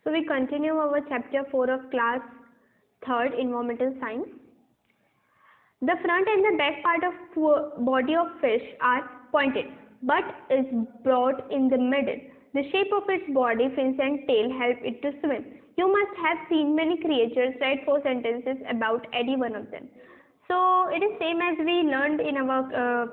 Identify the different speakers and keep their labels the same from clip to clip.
Speaker 1: So we continue our chapter 4 of class 3rd environmental science. The front and the back part of body of fish are pointed but is broad in the middle. The shape of its body, fins and tail help it to swim. You must have seen many creatures. Write 4 sentences about any one of them. So it is same as we learned in our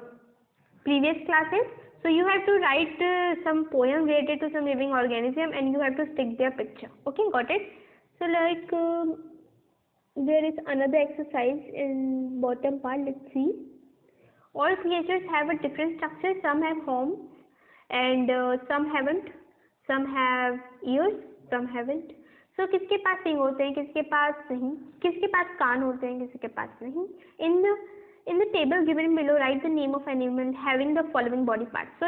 Speaker 1: previous classes. So you have to write some poem related to some living organism and you have to stick their picture. Okay, got it? So like there is another exercise in bottom part. Let's see. All creatures have a different structure. Some have homes and some haven't. Some have ears, some haven't. So किसके पास सिंग होते हैं, किसके पास नहीं, किसके पास कान होते हैं, किसके पास नहीं. In the table given below, write the name of animal having the following body parts. So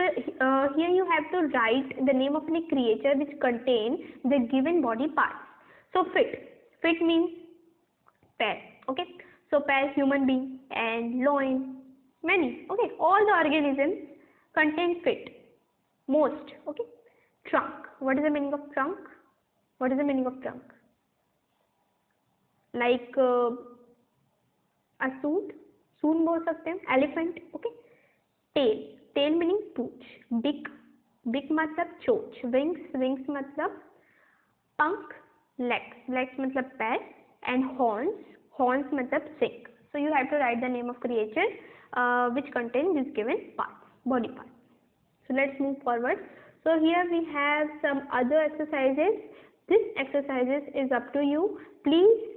Speaker 1: here you have to write the name of any creature which contain the given body parts. So fit means pair. Okay. So pair, human being, and loin, many. Okay. All the organisms contain fit. Most. Okay. Trunk. What is the meaning of trunk? What is the meaning of trunk? Like a suit. सून बोल सकते हैं. Elephant. Okay. Tell meaning पूंछ. Big मतलब चोंच. Wings मतलब पंख. Legs मतलब पैर. And horns मतलब सिंग. So you have to write the name of creature which contain this given parts, body parts. So let's move forward. So here we have some other exercises. This exercises is up to you. Please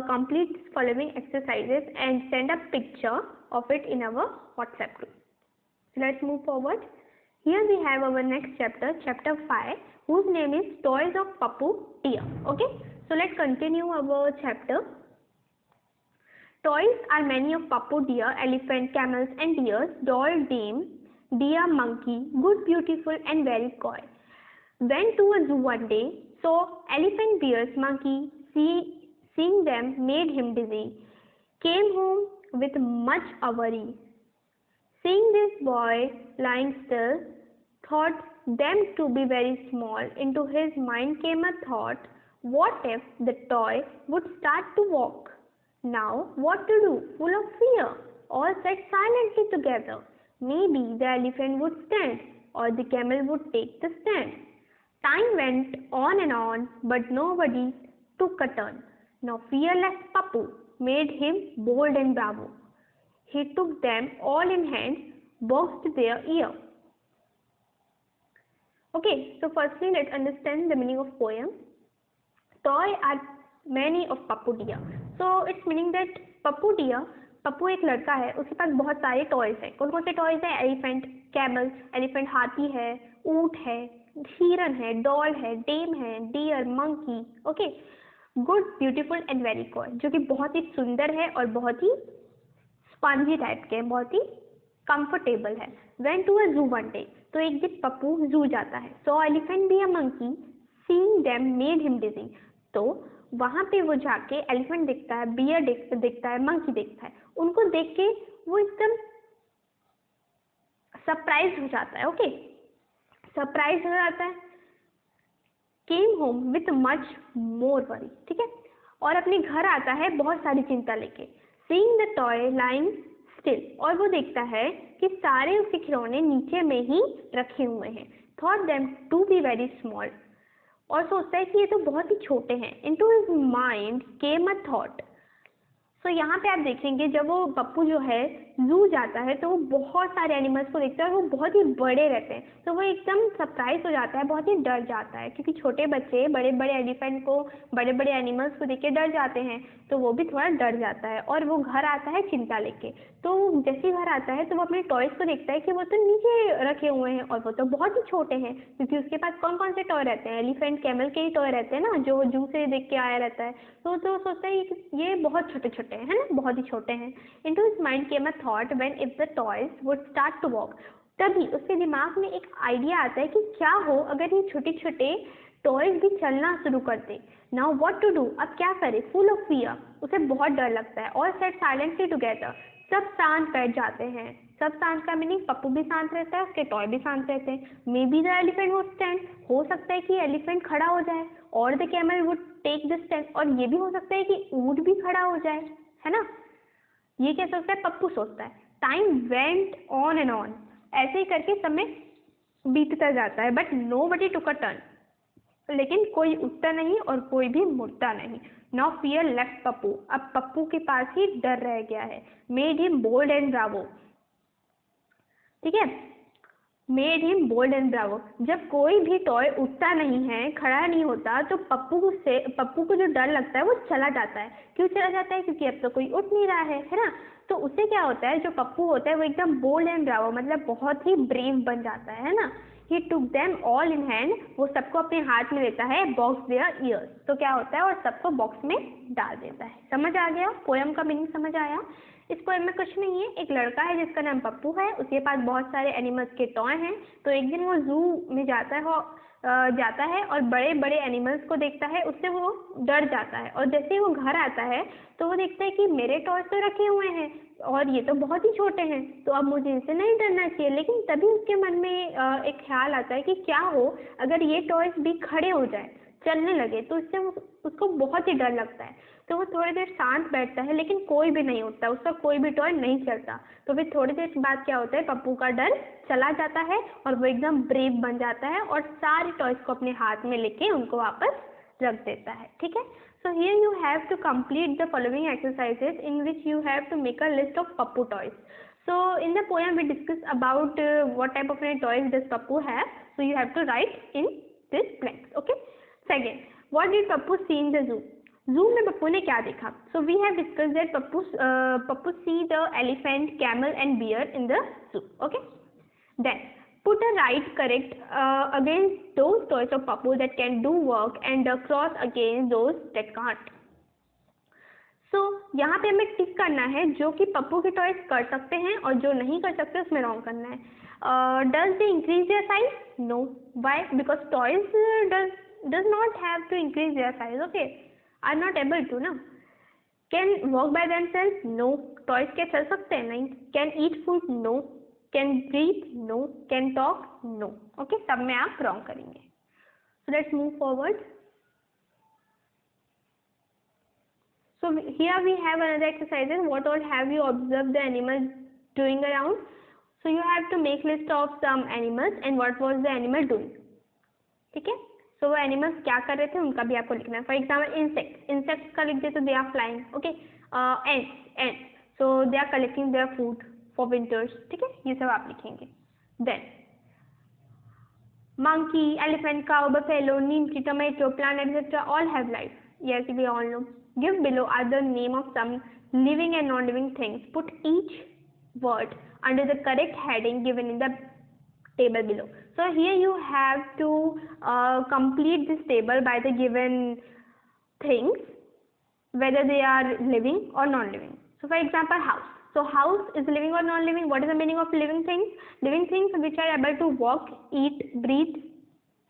Speaker 1: complete following exercises and send a picture of it in our WhatsApp group. So let's move forward. Here we have our next chapter, chapter 5, whose name is Toys of Pappu Deer. Okay, so let's continue our chapter. Toys are many of Pappu deer, elephant, camels and deers, doll, dame, deer, monkey, good, beautiful and very coy. Went to a zoo one day, saw elephant, bears, monkey, seeing them made him dizzy. Came home with much worry. Seeing this boy lying still, thought them to be very small. Into his mind came a thought, what if the toy would start to walk? Now what to do? Full of fear, all sat silently together. Maybe the elephant would stand, or the camel would take the stand. Time went on and on, but nobody took a turn. Now fearless Pappu made him bold and bravo. He took them all in hand, boxed their ear. Okay, so firstly let's understand the meaning of poem. Toy are many of Pappu deer. So it's meaning that Pappu deer, Pappu एक लड़का है, उसके पास बहुत सारे toys है. कौन कौन से टॉयज है? एलिफेंट, कैमल, एलिफेंट हाथी है, ऊंट है, हिरन है, डॉल है, डेम है, dear, monkey. Okay. Good, beautiful and very coy, जो कि बहुत ही सुंदर है और बहुत ही स्पंजी टाइप के हैं, बहुत ही कंफर्टेबल है. वेंट टू अ जू वन डे, तो एक दिन पप्पू जू जाता है. So elephant be a monkey, seeing them made him dizzy. तो वहां पे वो जाके एलिफेंट दिखता है, बियर दिखता है, मंकी दिखता है. उनको देख के वो एकदम सरप्राइज हो जाता है. ओके, सरप्राइज हो जाता है. Came home with much more worry, ठीक है, और अपने घर आता है बहुत सारी चिंता लेके. Seeing the toy lying still, और वो देखता है कि सारे उसके खिलौने नीचे में ही रखे हुए हैं. Thought them to be very small, और सोचता है कि ये तो बहुत ही छोटे हैं. Into his mind came a thought. तो यहाँ पे आप देखेंगे जब वो पप्पू जो है जू जाता है तो वो बहुत सारे एनिमल्स को देखता है और वो बहुत ही बड़े रहते हैं. तो वो एकदम सरप्राइज हो जाता है, बहुत ही डर जाता है, क्योंकि छोटे बच्चे बड़े बड़े एलिफेंट को, बड़े बड़े एनिमल्स को देख के डर जाते हैं. तो वो भी थोड़ा डर जाता है और वो घर आता है चिंता लेके. तो जैसे घर आता है तो वो अपने टॉयज को देखता है कि वो तो नीचे रखे हुए हैं और वो तो बहुत ही छोटे हैं, क्योंकि उसके पास कौन कौन से टॉय रहते हैं? एलिफेंट, कैमल के ही टॉय रहते हैं ना, जो जू से देख के आया रहता है. तो सोचता है कि ये बहुत छोटे छोटे हैं, है ना, बहुत ही छोटे हैं. Into his mind came a thought, when if the toys would start to walk. तभी उसके दिमाग में एक आइडिया आता है कि क्या हो अगर ये छोटे छोटे टॉयज भी चलना शुरू करते. नाउ व्हाट टू डू, अब क्या करे? फुल ऑफ फियर, उसे बहुत डर लगता है. और सेट साइलेंटली टुगेदर, सब शांत बैठ जाते हैं. सब शांत का मीनिंग पप्पू भी शांत रहता है, उसके टॉय भी शांत रहते हैं। Maybe the elephant would stand, हो सकता है कि एलिफेंट खड़ा हो जाए, और the camel would take the stand, और ये भी हो सकता है कि ऊंट भी खड़ा हो जाए, है ना। ये क्या सोचता है, पप्पू सोचता है। Time went on and on, ऐसे ही करके समय बीतता जाता है, but nobody took a turn, लेकिन कोई उठता नहीं और कोई भी मुड़ता नहीं। नाउ फियर लेफ्ट पप्पू, अब पप्पू के पास ही डर रह गया है। Made him bold and bravo, ठीक है, made him bold and bravo. जब कोई भी टॉय उठता नहीं है, खड़ा नहीं होता, तो पप्पू को जो डर लगता है वो चला जाता है। क्यों चला जाता है, क्योंकि अब तो कोई उठ नहीं रहा है ना। तो उससे क्या होता है, जो पप्पू होता है वो एकदम बोल्ड एंड ब्रावो, मतलब बहुत ही ब्रेव बन जाता है ना। He took them all in hand, वो सबको अपने हाथ में लेता है। बॉक्स देयर ईयर्स, तो क्या होता है, और सबको बॉक्स में डाल देता है। समझ आ गया, पोयम का मीनिंग समझ आया। इस पोयम में कुछ नहीं है, एक लड़का है जिसका नाम पप्पू है, उसके पास बहुत सारे एनिमल्स के टॉय हैं। तो एक दिन वो जू में जाता है और बड़े बड़े एनिमल्स को देखता है, उससे वो डर जाता है। और जैसे ही वो घर आता है तो वो देखता है कि मेरे टॉयज तो रखे हुए हैं और ये तो बहुत ही छोटे हैं, तो अब मुझे इनसे नहीं डरना चाहिए। लेकिन तभी उसके मन में एक ख्याल आता है कि क्या हो अगर ये टॉयज भी खड़े हो जाए, चलने लगे, तो इससे उसको बहुत ही डर लगता है। तो वो थोड़ी देर शांत बैठता है, लेकिन कोई भी नहीं उठता, उसका कोई भी टॉय नहीं चलता। तो फिर थोड़ी देर के बाद क्या होता है, पप्पू का डर चला जाता है और वो एकदम ब्रेव बन जाता है और सारे टॉयज को अपने हाथ में लेके उनको वापस रख देता है। ठीक है, so here you have to complete the following exercises in which you have to make a list of Pappu toys. So in the poem we discuss about what type of toys does Pappu have, so you have to write in this blanks. Okay, second, what did Pappu see in the zoo? Zoo में पप्पू ने क्या देखा? So we have discussed that Pappu see the elephant, camel and bear in the zoo. Okay, then put a right correct against those toys of Pappu that can do work and a cross against those that can't. So यहाँ पे हमें टिक करना है जो कि पप्पू के toys कर सकते हैं और जो नहीं कर सकते उसमें रॉन्ग करना है। Does they increase their size? No. Why? Because toys does not have to increase their size. Okay, are not able to ना. Can walk by themselves? No. Toys क्या चल सकते हैं? नहीं. Can eat food? No. Can breathe? No. Can talk? No. Okay, सब में आप wrong करेंगे. So let's move forward. So here we have another exercise. What all have you observed the animals doing around? So you have to make list of some animals and what was the animal doing. ठीक है, so वो animals क्या कर रहे थे उनका भी आपको लिखना है. For example, insects का लिख दे तो they are flying. Okay, ants, so they are collecting their food for winters. ठीक है, ये सब आप लिखेंगे. Then monkey, elephant, cow, buffalo, neem tree, tomato, plant, etc. all have life. Yes, we all know. Give below are the name of some living and non-living things. Put each word under the correct heading given in the table below. So here you have to complete this table by the given things, whether they are living or non-living. So for example, house. So house is living or non-living. What is the meaning of living things? Living things which are able to walk, eat, breathe,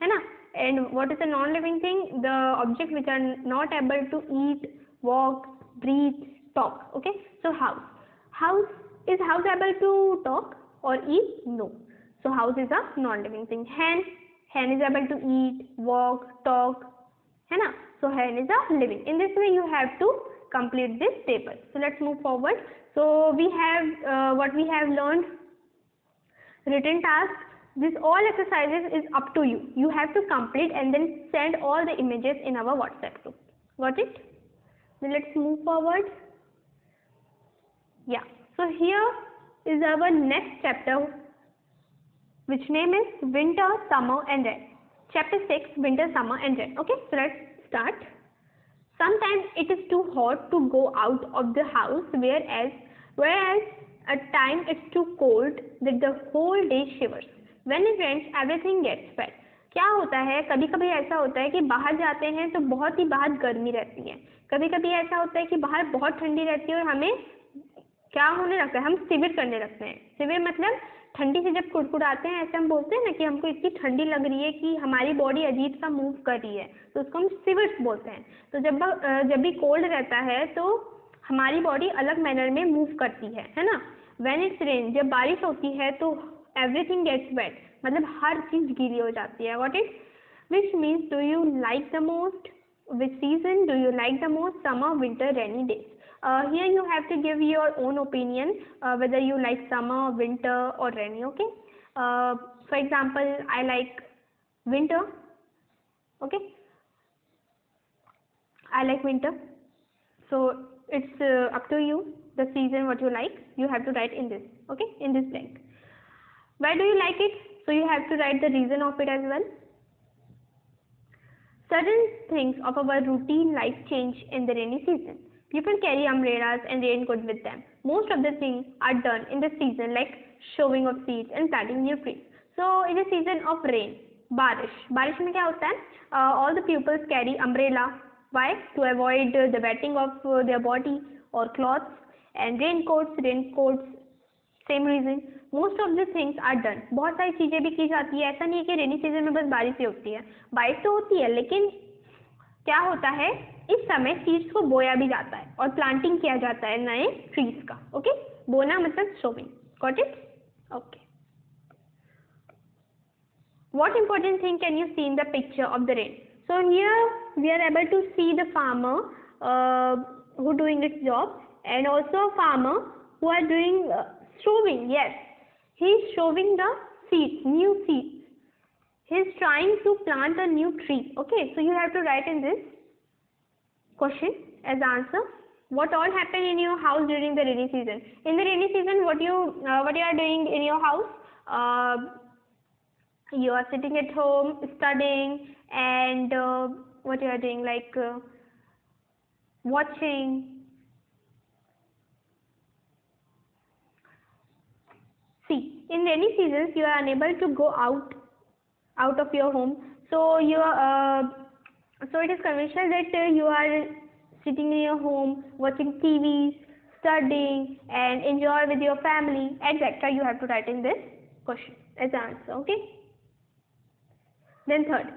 Speaker 1: है ना. And what is a non-living thing? The objects which are not able to eat, walk, breathe, talk. Okay, so is house able to talk or eat? No. So house is a non-living thing. Hen is able to eat, walk, talk, है ना. So hen is a living. In this way you have to complete this table. So let's move forward. So we have what we have learned. Written task. This all exercises is up to you. You have to complete and then send all the images in our WhatsApp group. Got it? Then let's move forward. Yeah. So here is our next chapter, which name is Winter, Summer and Rain. Chapter 6, Winter, Summer and Rain. Okay, so let's start. Sometimes it is too hot to go out of the house, whereas at times it's too cold that the whole day shivers. When it rains, everything gets wet. क्या होता है, कभी कभी ऐसा होता है कि बाहर जाते हैं तो बहुत ही बाहर गर्मी रहती है, कभी कभी ऐसा होता है कि बाहर बहुत ठंडी रहती है और हमें क्या होने लगता है, हम शिविर करने लगते हैं. शिविर मतलब ठंडी से जब कुड़कुड़ाते हैं, ऐसे हम बोलते हैं ना कि हमको इतनी ठंडी लग रही है कि हमारी बॉडी अजीब सा मूव कर रही है, तो उसको हम शिवर्स बोलते हैं. तो जब भी कोल्ड रहता है तो हमारी बॉडी अलग मैनर में मूव करती है ना. व्हेन इट्स रेन, जब बारिश होती है तो एवरीथिंग गेट्स वेट, मतलब हर चीज गीली हो जाती है. What is, which means do you like the most, which season do you like the most, summer, winter, rainy days? Here you have to give your own opinion, whether you like summer, winter or rainy. Okay, for example, I like winter. Okay, I like winter, so it's up to you, the season what you like, you have to write in this. Okay, in this blank. Why do you like it? So you have to write the reason of it as well. Certain things of our routine life change in the rainy season. People carry umbrellas and raincoat with them. Most of the things are done in the season, like sowing of seeds and planting new trees. So in the season of rain, बारिश में क्या होता है? All the pupils carry umbrella. Why? To avoid the wetting of their body or clothes. And raincoats, same reason. Most of the things are done. बहुत सारी चीजें भी की जाती है. ऐसा नहीं है कि रेनी सीजन में बस बारिश ही होती है. बारिश तो होती है, लेकिन क्या होता है, इस समय सीड्स को बोया भी जाता है और प्लांटिंग किया जाता है नए ट्रीज का. ओके, बोना मतलब sowing. Got it? Okay. What important thing can you see in the picture of the rain? So here we are able to see the farmer who doing its job, and also a farmer who are doing sowing. Yes, he is sowing the seeds, new seeds. He is trying to plant a new tree. Okay, so you have to write in this question as answer what all happen in your house during the rainy season. In the rainy season, what you are doing in your house? You are sitting at home studying, and what you are doing, like watching. See, in rainy seasons you are unable to go out of your home, so so it is conventional that you are sitting in your home watching TVs, studying and enjoy with your family, etc. You have to write in this question as answer. Okay. Then third,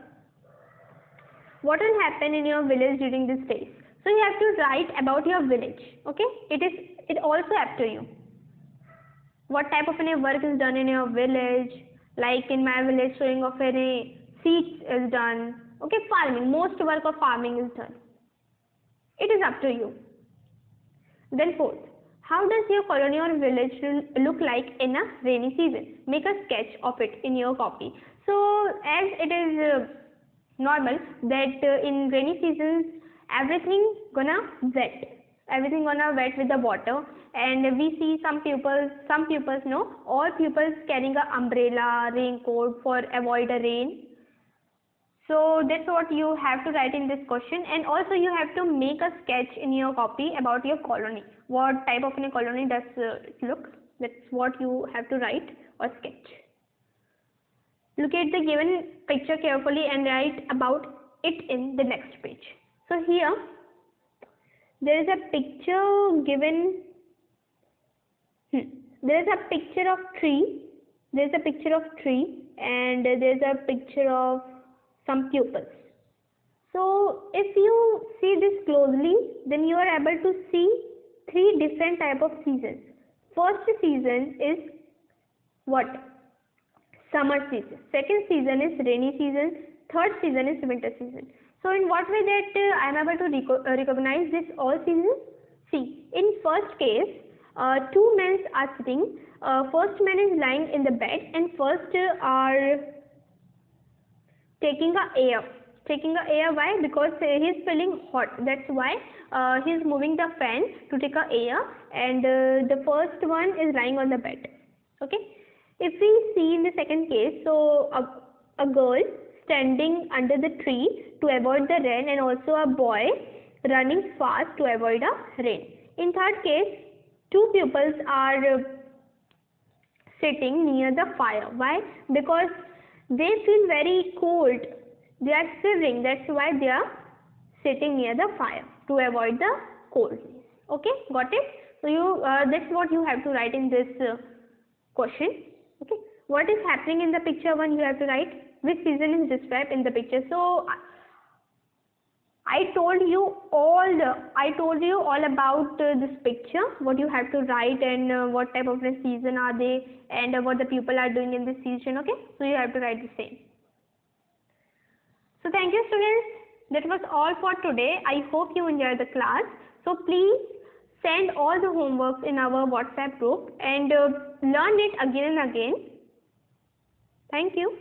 Speaker 1: what will happen in your village during this phase? So you have to write about your village. Okay, it also up to you. What type of any work is done in your village? Like in my village, sowing of any seeds is done. Okay, farming. Most work of farming is done. It is up to you. Then fourth, how does your colony or village look like in a rainy season? Make a sketch of it in your copy. So as it is normal that in rainy seasons everything gonna wet with the water, and we see some pupils know, all pupils carrying a umbrella, raincoat for avoid the rain. So that's what you have to write in this question, and also you have to make a sketch in your copy about your colony. What type of a colony does it look? That's what you have to write or sketch. Look at the given picture carefully and write about it in the next page. So here there is a picture given. There is a picture of tree. There is a picture of tree, and there is a picture of some pupils. So if you see this closely, then you are able to see three different type of seasons. First season is what? Summer season. Second season is rainy season. Third season is winter season. So in what way that I am able to recognize this all seasons? See, in first case, two men are sitting. First man is lying in the bed, and first are taking a air. Why? Because he is feeling hot. That's why he is moving the fan to take a air, and the first one is lying on the bed. Okay. If we see in the second case, so a girl standing under the tree to avoid the rain, and also a boy running fast to avoid the rain. In third case, two pupils are sitting near the fire. Why? Because they feel very cold. They are shivering. That's why they are sitting near the fire to avoid the cold. Okay, got it? So that's what you have to write in this question. Okay, what is happening in the picture one? You have to write which season is described in the picture. So I told you all about this picture, what you have to write, and what type of season are they, and what the people are doing in this season. Okay, so you have to write the same. So thank you, students. That was all for today. I hope you enjoyed the class. So please send all the homeworks in our WhatsApp group and learn it again and again. Thank you.